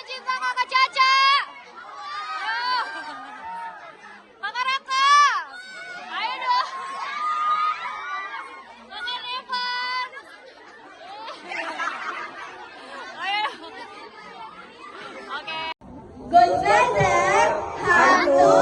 cinta Kakak Caca. Ayo. Kakak Raka. Ayo dong. Kakak Levan. Ayo. Oke. Ghostbuster hantu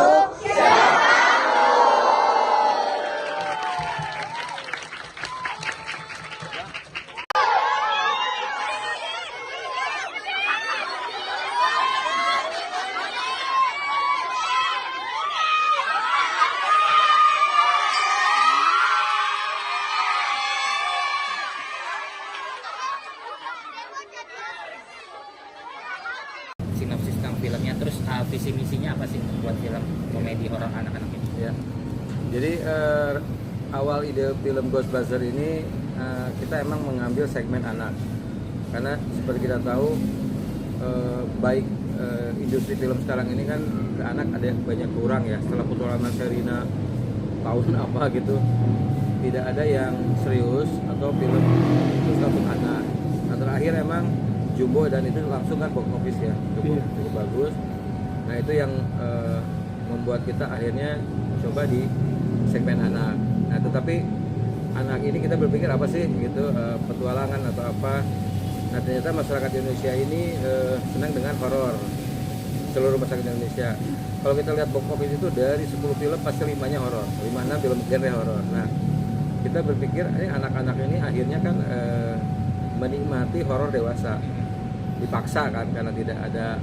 Sinopsis tentang filmnya, terus visi misinya apa sih buat film komedi horor anak-anak ini? Ya. Jadi awal ide film Ghostbuster ini kita emang mengambil segmen anak, karena seperti kita tahu baik industri film sekarang ini kan ke anak ada yang banyak kurang ya, setelah petualangan Sherina tahun apa gitu tidak ada yang serius atau film khusus untuk anak. Nah terakhir emang Jumbo dan itu langsung kan box office ya cukup bagus. Nah itu yang membuat kita akhirnya coba di segmen anak. Nah tetapi anak ini kita berpikir apa sih gitu, petualangan atau apa. Nah ternyata masyarakat Indonesia ini senang dengan horor, seluruh masyarakat Indonesia. Kalau kita lihat box office itu dari 10 film pasti 5-nya horor, 5-6 film genre horor. Nah kita berpikir ini anak-anak ini akhirnya kan menikmati horor dewasa, dipaksa kan karena tidak ada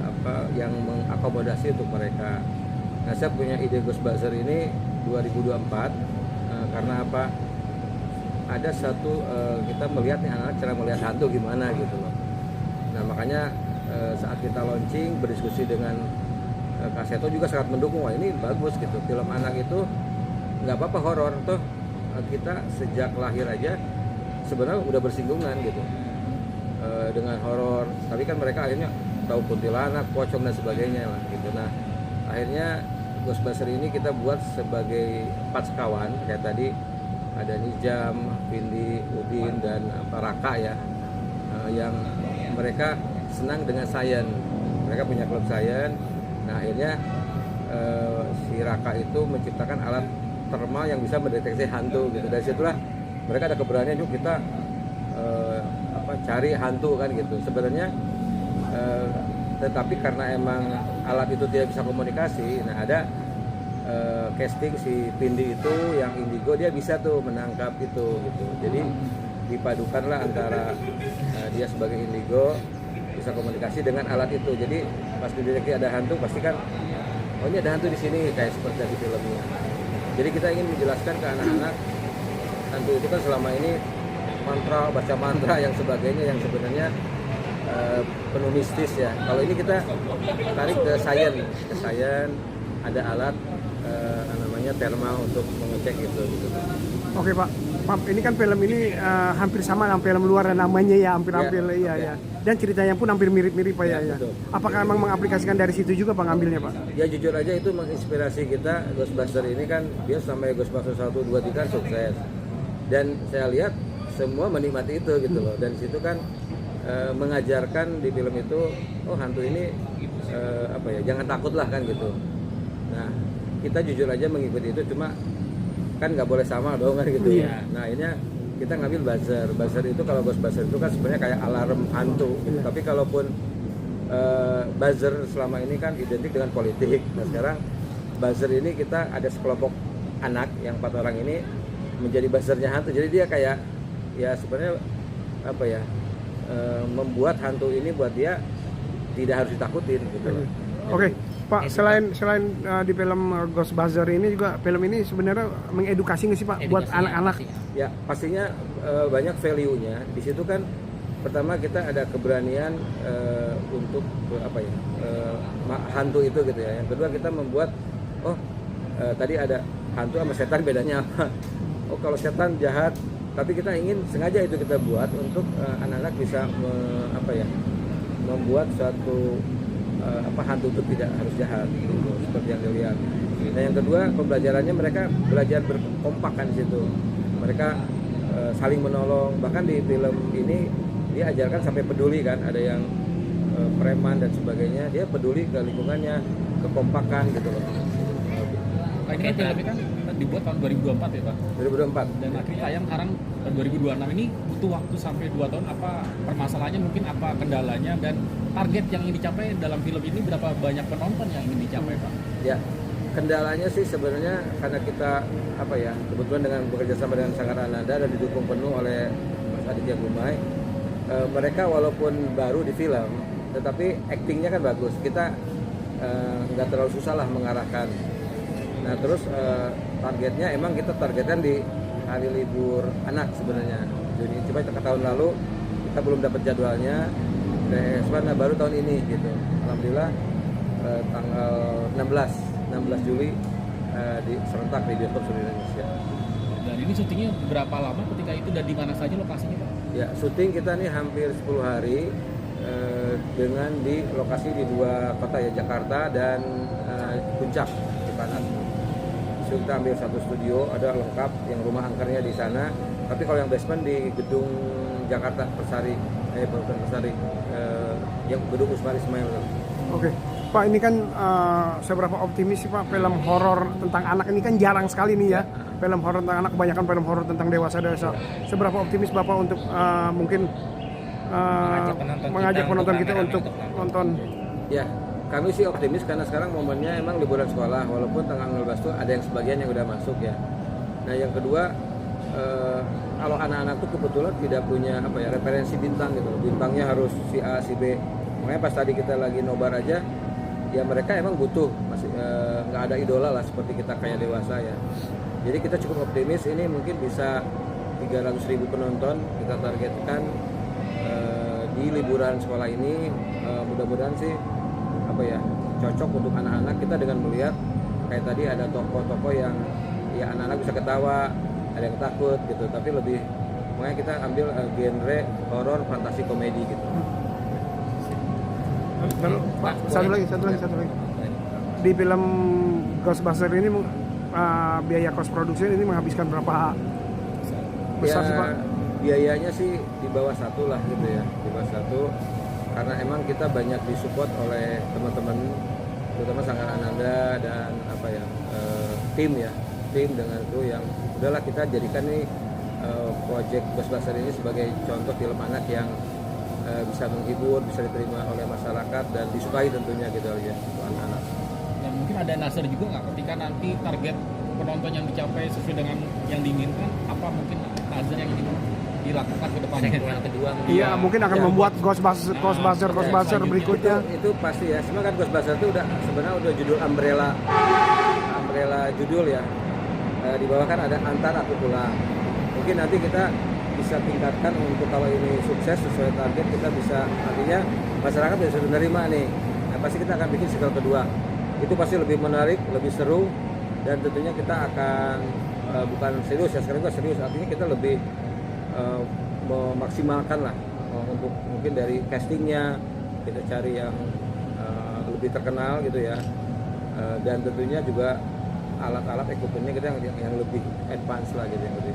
apa yang mengakomodasi untuk mereka. Nah saya punya ide Ghostbuster ini 2024 karena apa, ada satu kita melihat nih anak-anak cara melihat hantu gimana gitu loh. Nah makanya saat kita launching berdiskusi dengan Kak Seto juga sangat mendukung, wah ini bagus gitu, film anak itu nggak apa-apa horor, toh kita sejak lahir aja sebenarnya udah bersinggungan gitu dengan horor, tapi kan mereka akhirnya tahu kuntilanak, pocong dan sebagainya lah gitu. Nah akhirnya Ghostbuster ini kita buat sebagai 4 sekawan kayak tadi ada Nijam, Vindi, Udin dan Raka ya, yang mereka senang dengan sains, mereka punya klub sains. Nah akhirnya si Raka itu menciptakan alat thermal yang bisa mendeteksi hantu gitu. Dari situlah mereka ada keberanian yuk kita cari hantu kan gitu. Sebenarnya tetapi karena emang alat itu tidak bisa komunikasi, nah ada casting si Pindi itu yang indigo, dia bisa tuh menangkap itu gitu. Jadi dipadukanlah antara dia sebagai indigo bisa komunikasi dengan alat itu. Jadi pas dideteksi ada hantu pasti kan oh ini ada hantu di sini kayak seperti di filmnya. Jadi kita ingin menjelaskan ke anak-anak hantu itu kan selama ini mantra, baca mantra yang sebagainya yang sebenarnya penuh mistis ya. Kalau ini kita tarik ke sains, ada alat namanya thermal untuk mengecek itu gitu. Oke Pak, ini kan film ini hampir sama dengan film luar dan namanya ya hampir-hampir ya. Dan ceritanya pun hampir mirip-mirip Pak ya. Betul. Apakah memang mengaplikasikan dari situ juga Pak ngambilnya Pak? Ya jujur aja itu menginspirasi kita. Ghostbuster ini kan dia sampai Ghostbuster 1, 2, 3 kan sukses. Dan saya lihat semua menikmati itu gitu loh. Dan situ kan mengajarkan di film itu, oh hantu ini jangan takut lah kan gitu. Nah kita jujur aja mengikuti itu, cuma kan nggak boleh sama dong kan gitu ya. Nah akhirnya kita ngambil buzzer itu, kalau Ghostbuster itu kan sebenarnya kayak alarm hantu gitu. Tapi kalaupun buzzer selama ini kan identik dengan politik. Nah sekarang buzzer ini kita ada sekelompok anak yang 4 orang ini menjadi buzzernya hantu. Jadi dia kayak ya sebenarnya membuat hantu ini buat dia tidak harus ditakutin gitu. Oke, Pak, selain di film Ghostbuster ini juga film ini sebenarnya mengedukasi nggak sih Pak buat anak-anak? Ya pastinya banyak value-nya. Di situ kan pertama kita ada keberanian untuk hantu itu gitu ya. Yang kedua kita membuat tadi ada hantu sama setan bedanya apa? Oh kalau setan jahat, tapi kita ingin sengaja itu kita buat untuk anak-anak bisa membuat suatu hantu itu tidak harus jahat gitu, seperti yang dilihat. Nah yang kedua pembelajarannya mereka belajar berkompak kan di situ. Mereka saling menolong, bahkan di film ini dia ajarkan sampai peduli kan, ada yang preman dan sebagainya, dia peduli ke lingkungannya, kekompakan gitu loh. Nah, ini kan film ini kan dibuat tahun 2024 ya Pak? 2024. Dan akhirnya tayang sekarang tahun 2026 ini butuh waktu sampai 2 tahun. Apa permasalahannya, mungkin apa kendalanya, dan target yang ingin dicapai dalam film ini berapa banyak penonton yang ingin dicapai Pak? Ya, kendalanya sih sebenarnya karena kita kebetulan dengan bekerja sama dengan Sanggar Ananda dan didukung penuh oleh Mas Aditya Gumai, mereka walaupun baru di film, tetapi aktingnya kan bagus. Kita nggak terlalu susah lah mengarahkan. Nah terus targetnya emang kita targetkan di hari libur anak sebenarnya Juni. Cuma tahun lalu kita belum dapat jadwalnya. Sebenarnya baru tahun ini gitu. Alhamdulillah tanggal 16 Juli di serentak di bioskop seluruh Indonesia. Dan ini syutingnya berapa lama ketika itu dan di mana saja lokasinya Pak? Ya, syuting kita nih hampir 10 hari dengan di lokasi di 2 kota ya, Jakarta dan Puncak, Cipanas. Kita ambil satu studio, ada lengkap yang rumah angkernya di sana. Tapi kalau yang basement di gedung Jakarta Persari, yang gedung Usmar Ismail. Oke, Pak, ini kan seberapa optimis sih Pak, film horor tentang anak ini kan jarang sekali nih ya. Film horor tentang anak, kebanyakan film horor tentang dewasa. Seberapa optimis Bapak untuk mungkin mengajak penonton kita untuk nonton? Ya, kami sih optimis karena sekarang momennya emang liburan sekolah, walaupun tanggal 15 itu ada yang sebagian yang udah masuk ya. Nah yang kedua, kalau anak-anak tuh kebetulan tidak punya referensi bintang gitu. Bintangnya harus si A, si B. Makanya pas tadi kita lagi nobar aja, ya mereka emang butuh, masih nggak ada idola lah seperti kita kayak dewasa ya. Jadi kita cukup optimis, ini mungkin bisa 300.000 penonton kita targetkan di liburan sekolah ini. Mudah-mudahan sih cocok untuk anak-anak. Kita dengan melihat kayak tadi ada tokoh-tokoh yang ya anak-anak bisa ketawa, ada yang takut gitu, tapi lebih makanya kita ambil genre horor fantasi komedi gitu. Lalu, Pak, satu lagi. Di film Ghostbuster ini biaya kos produksi ini menghabiskan berapa besar sih Pak? Biayanya sih di bawah 1 lah gitu ya, di bawah 1. Karena emang kita banyak disupport oleh teman-teman, terutama Sanggar Ananda dan tim dengan kru yang udahlah kita jadikan nih project Ghostbuster ini sebagai contoh film anak yang bisa menghibur, bisa diterima oleh masyarakat dan disukai tentunya gitu ya untuk anak-anak. Dan mungkin ada nasar juga nggak ketika nanti target penonton yang dicapai sesuai dengan yang diinginkan, apa mungkin nazar yang ingin dilakukan ke depannya? Sequel kedua Iya, mungkin akan membuat Ghostbuster berikutnya. Itu pasti ya. Sebenarnya kan Ghostbuster itu sebenarnya udah judul umbrella judul ya. Di bawah kan ada Antar Aku Pulang. Mungkin nanti kita bisa tingkatkan untuk kalau ini sukses sesuai target, kita bisa artinya masyarakat bisa menerima nih. Nah, pasti kita akan bikin sequel kedua. Itu pasti lebih menarik, lebih seru, dan tentunya kita akan bukan serius ya, sekarang juga serius, artinya kita lebih memaksimalkan lah untuk mungkin dari castingnya kita cari yang lebih terkenal gitu ya, dan tentunya juga alat-alat equipmentnya kita yang lebih advance lah gitu, yang lebih.